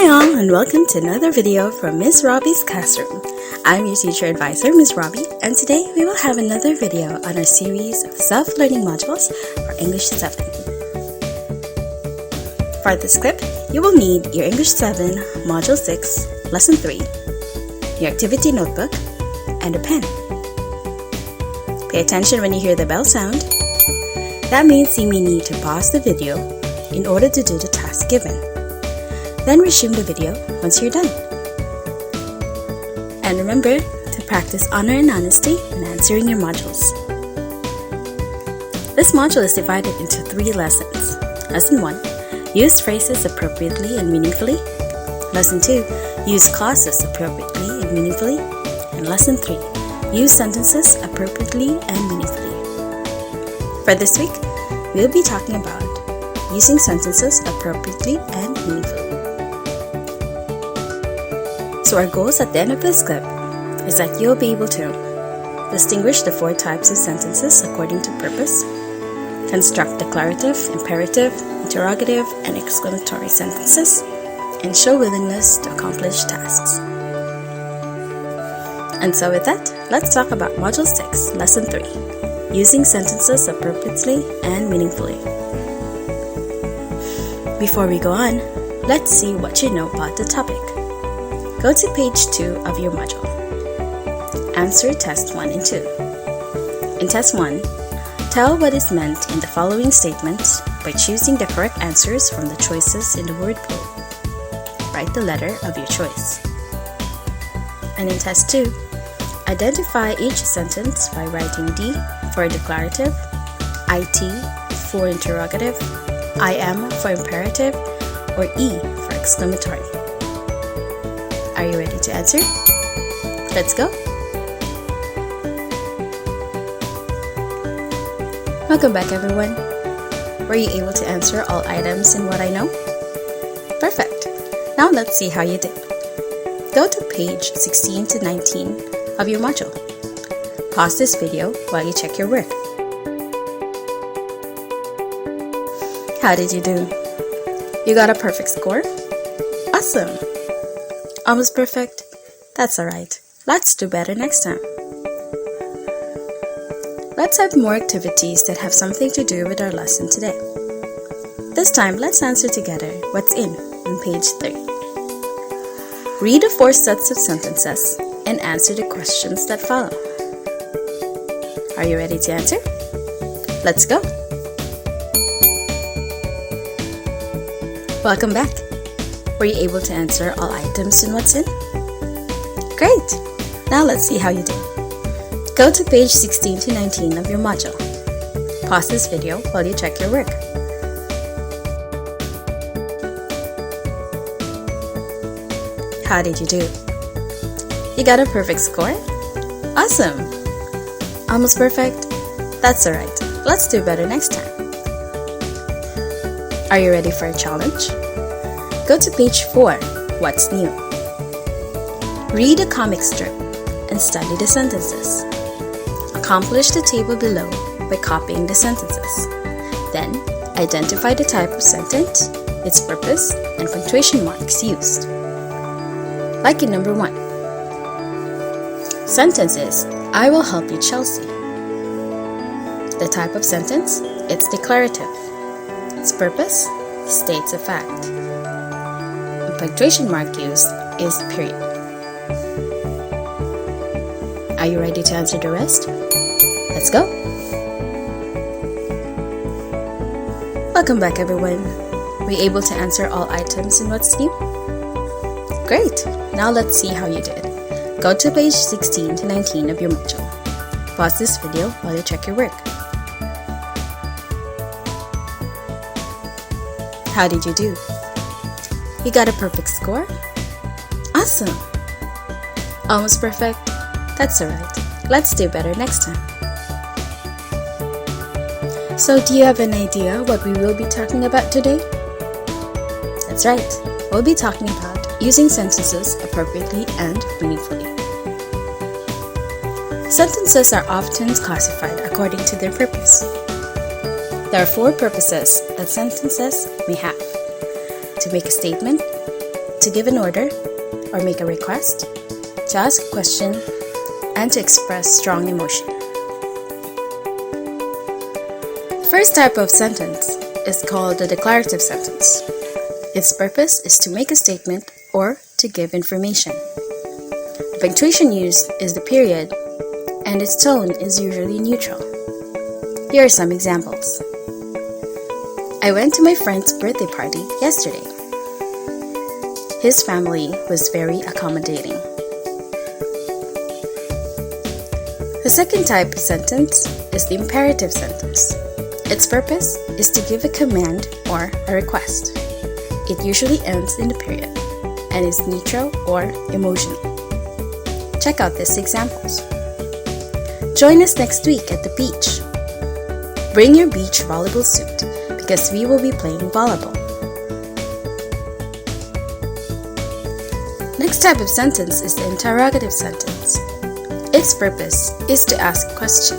Hi all, and welcome to another video from Miss Robbie's classroom. I'm your teacher advisor, Miss Robbie, and today we will have another video on our series of self-learning modules for English 7. For this clip, you will need your English 7 Module 6, Lesson 3, your activity notebook, and a pen. Pay attention when you hear the bell sound. That means you may need to pause the video in order to do the task given. Then resume the video once you're done. And remember to practice honor and honesty when answering your modules. This module is divided into 3 lessons. Lesson 1, use phrases appropriately and meaningfully. Lesson 2, use clauses appropriately and meaningfully. And Lesson 3, use sentences appropriately and meaningfully. For this week, we'll be talking about using sentences appropriately and meaningfully. So our goals at the end of this clip is that you'll be able to distinguish the 4 types of sentences according to purpose, construct declarative, imperative, interrogative, and exclamatory sentences, and show willingness to accomplish tasks. And so with that, let's talk about Module 6, Lesson 3, using sentences appropriately and meaningfully. Before we go on, let's see what you know about the topic. Go to page 2 of your module. Answer Test 1 and 2. In Test 1, tell what is meant in the following statements by choosing the correct answers from the choices in the word pool. Write the letter of your choice. And in Test 2, identify each sentence by writing D for declarative, IT for interrogative, IM for imperative, or E for exclamatory. Are you ready to answer? Let's go! Welcome back, everyone. Were you able to answer all items in what I know? Perfect! Now let's see how you did. Go to page 16 to 19 of your module. Pause this video while you check your work. How did you do? You got a perfect score? Awesome! Almost perfect? That's alright. Let's do better next time. Let's have more activities that have something to do with our lesson today. This time, let's answer together what's in on page 3. Read the 4 sets of sentences and answer the questions that follow. Are you ready to answer? Let's go! Welcome back! Were you able to answer all items in what's in? Great! Now let's see how you did. Go to page 16 to 19 of your module. Pause this video while you check your work. How did you do? You got a perfect score? Awesome! Almost perfect? That's alright. Let's do better next time. Are you ready for a challenge? Go to page 4, What's New? Read a comic strip and study the sentences. Accomplish the table below by copying the sentences. Then, identify the type of sentence, its purpose, and punctuation marks used. Like in number 1. Sentence is, I will help you, Chelsea. The type of sentence, it's declarative. Its purpose, states a fact. The punctuation mark used is period. Are you ready to answer the rest? Let's go! Welcome back, everyone. Were you able to answer all items in what's new? Great! Now let's see how you did. Go to page 16 to 19 of your module. Pause this video while you check your work. How did you do? You got a perfect score? Awesome! Almost perfect? That's alright. Let's do better next time. So do you have an idea what we will be talking about today? That's right. We'll be talking about using sentences appropriately and meaningfully. Sentences are often classified according to their purpose. There are 4 purposes that sentences may have: to make a statement, to give an order or make a request, to ask a question, and to express strong emotion. First type of sentence is called the declarative sentence. Its purpose is to make a statement or to give information. The punctuation used is the period, and its tone is usually neutral. Here are some examples. I went to my friend's birthday party yesterday. His family was very accommodating. The second type of sentence is the imperative sentence. Its purpose is to give a command or a request. It usually ends in the period and is neutral or emotional. Check out these examples. Join us next week at the beach. Bring your beach volleyball suit because we will be playing volleyball. Next type of sentence is the interrogative sentence. Its purpose is to ask a question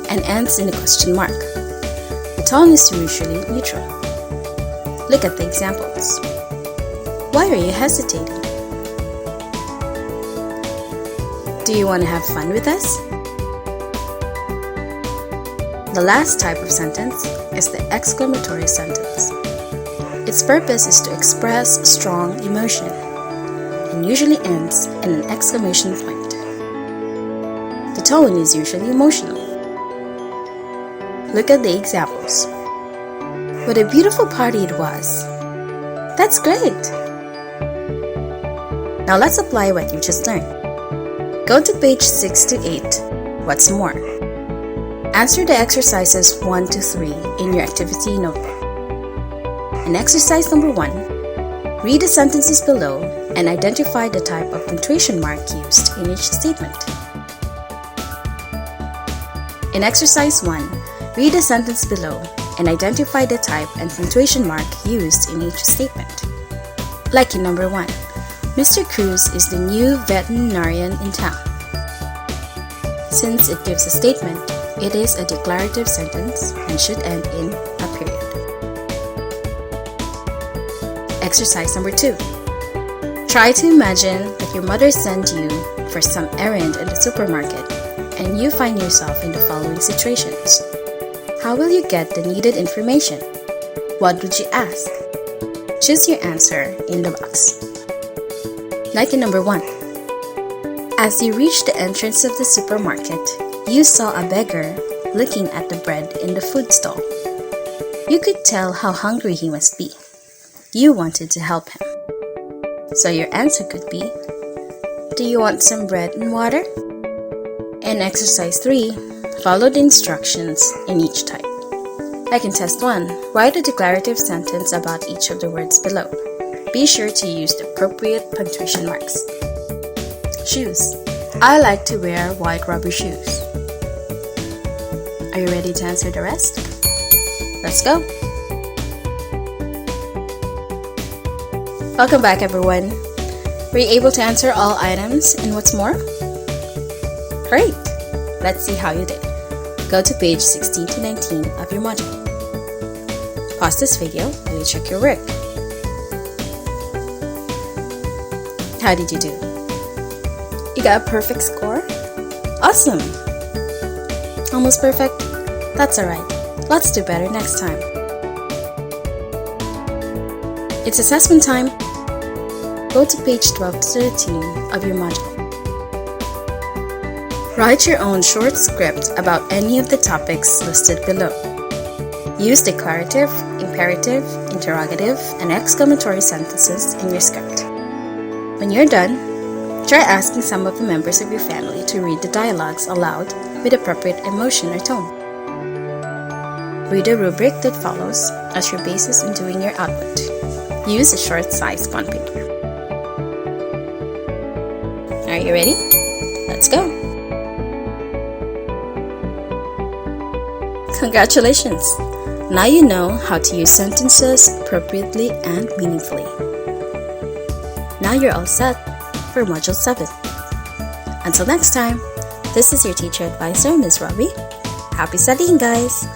and ends in a question mark. The tone is usually neutral. Look at the examples. Why are you hesitating? Do you want to have fun with us? The last type of sentence is the exclamatory sentence. Its purpose is to express strong emotion and usually ends in an exclamation point. The tone is usually emotional. Look at the examples. What a beautiful party it was. That's great. Now let's apply what you just learned. Go to page 6 to 8. What's more? Answer the exercises 1 to 3 in your activity notebook. In exercise number 1, read the sentences below and identify the type of punctuation mark used in each statement. In exercise 1, read the sentence below and identify the type and punctuation mark used in each statement. Like in number 1, Mr. Cruz is the new veterinarian in town. Since it gives a statement, it is a declarative sentence and should end in a period. Exercise number 2. Try to imagine that your mother sent you for some errand in the supermarket and you find yourself in the following situations. How will you get the needed information? What would you ask? Choose your answer in the box. Like in number 1. As you reached the entrance of the supermarket, you saw a beggar looking at the bread in the food stall. You could tell how hungry he must be. You wanted to help him. So your answer could be, do you want some bread and water? In exercise 3, follow the instructions in each type. Like in test 1, write a declarative sentence about each of the words below. Be sure to use the appropriate punctuation marks. Shoes. I like to wear white rubber shoes. Are you ready to answer the rest? Let's go! Welcome back, everyone. Were you able to answer all items and what's more? Great! Let's see how you did. Go to page 16 to 19 of your module. Pause this video while you check your work. How did you do? You got a perfect score? Awesome! Almost perfect? That's alright. Let's do better next time. It's assessment time. Go to page 12 to 13 of your module. Write your own short script about any of the topics listed below. Use declarative, imperative, interrogative, and exclamatory sentences in your script. When you're done, try asking some of the members of your family to read the dialogues aloud with appropriate emotion or tone. Read the rubric that follows as your basis in doing your output. Use a short-sized bond paper. Are you ready? Let's go! Congratulations! Now you know how to use sentences appropriately and meaningfully. Now you're all set for Module 7. Until next time, this is your teacher advisor, Ms. Robbie. Happy studying, guys!